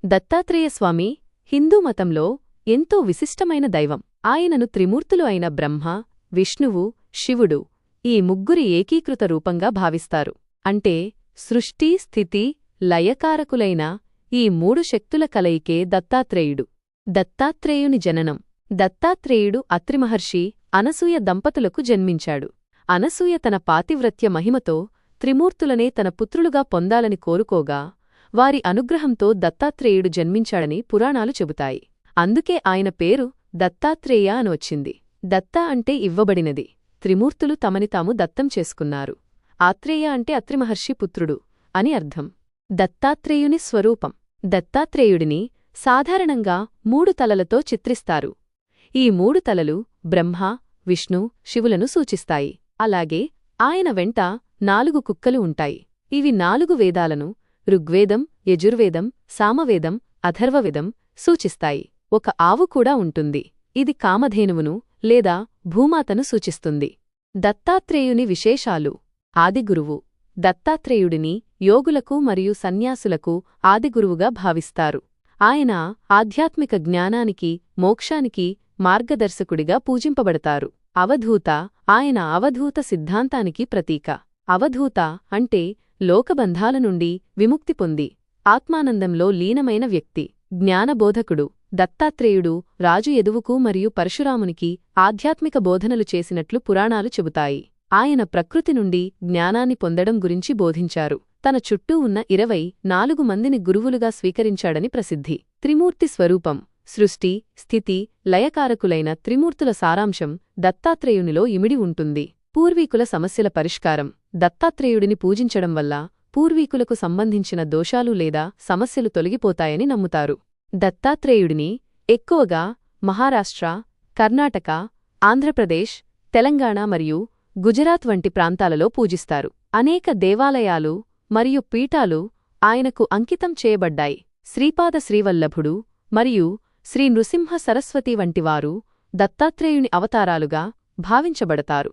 దత్తాత్రేయస్వామి హిందూ మతంలో ఎంతో విశిష్టమైన దైవం. ఆయనను త్రిమూర్తులు అయిన బ్రహ్మ, విష్ణువు, శివుడు ఈ ముగ్గురి ఏకీకృత రూపంగా భావిస్తారు. అంటే సృష్టి, స్థితి, లయకారకులైన ఈ మూడు శక్తుల కలయికే దత్తాత్రేయుడు. దత్తాత్రేయుని జననం. దత్తాత్రేయుడు అత్రిమహర్షి, అనసూయ దంపతులకు జన్మించాడు. అనసూయ తన పాతివ్రత్య మహిమతో త్రిమూర్తులనే తన పుత్రులుగా పొందాలని కోరుకోగా వారి అనుగ్రహంతో దత్తాత్రేయుడు జన్మించాడని పురాణాలు చెబుతాయి. అందుకే ఆయన పేరు దత్తాత్రేయ అని వచ్చింది. దత్త అంటే ఇవ్వబడినది. త్రిమూర్తులు తమని తాము దత్తం చేసుకున్నారు. ఆత్రేయ అంటే అత్రిమహర్షి పుత్రుడు అని అర్థం. దత్తాత్రేయుని స్వరూపం. దత్తాత్రేయుడిని సాధారణంగా 3 తలలతో చిత్రిస్తారు. ఈ 3 తలలు బ్రహ్మ, విష్ణు, శివులను సూచిస్తాయి. అలాగే ఆయన వెంట 4 కుక్కలు ఉంటాయి. ఇవి 4 వేదాలను ఋగ్వేదం, యజుర్వేదం, సామవేదం, అథర్వవేదం సూచిస్తాయి. ఒక ఆవు కూడా ఉంటుంది. ఇది కామధేనువును లేదా భూమాతను సూచిస్తుంది. దత్తాత్రేయుని విశేషాలు. ఆదిగురువు. దత్తాత్రేయుడిని యోగులకు మరియు సన్యాసులకు ఆదిగురువుగా భావిస్తారు. ఆయన ఆధ్యాత్మిక జ్ఞానానికి, మోక్షానికి మార్గదర్శకుడిగా పూజింపబడతారు. అవధూత. ఆయన అవధూత సిద్ధాంతానికి ప్రతీక. అవధూత అంటే లోకబంధాల నుండి విముక్తి పొంది ఆత్మానందంలో లీనమైన వ్యక్తి. జ్ఞానబోధకుడు. దత్తాత్రేయుడు రాజు యదువుకు మరియు పరశురామునికి ఆధ్యాత్మిక బోధనలు చేసినట్లు పురాణాలు చెబుతాయి. ఆయన ప్రకృతి నుండి జ్ఞానాన్ని పొందడం గురించి బోధించారు. తన చుట్టూ ఉన్న 24 మందిని గురువులుగా స్వీకరించాడని ప్రసిద్ధి. త్రిమూర్తి స్వరూపం. సృష్టి, స్థితి, లయకారకులైన త్రిమూర్తుల సారాంశం దత్తాత్రేయునిలో ఇమిడి ఉంటుంది. పూర్వీకుల సమస్యల పరిష్కారం. దత్తాత్రేయుడిని పూజించడం వల్ల పూర్వీకులకు సంబంధించిన దోషాలు లేదా సమస్యలు తొలగిపోతాయని నమ్ముతారు. దత్తాత్రేయుడిని ఎక్కువగా మహారాష్ట్ర, కర్ణాటక, ఆంధ్రప్రదేశ్, తెలంగాణ మరియు గుజరాత్ వంటి ప్రాంతాలలో పూజిస్తారు. అనేక దేవాలయాలు మరియు పీఠాలు ఆయనకు అంకితం చేయబడ్డాయి. శ్రీపాద శ్రీవల్లభుడు మరియు శ్రీ నృసింహ సరస్వతి వంటివారు దత్తాత్రేయుని అవతారాలుగా భావించబడతారు.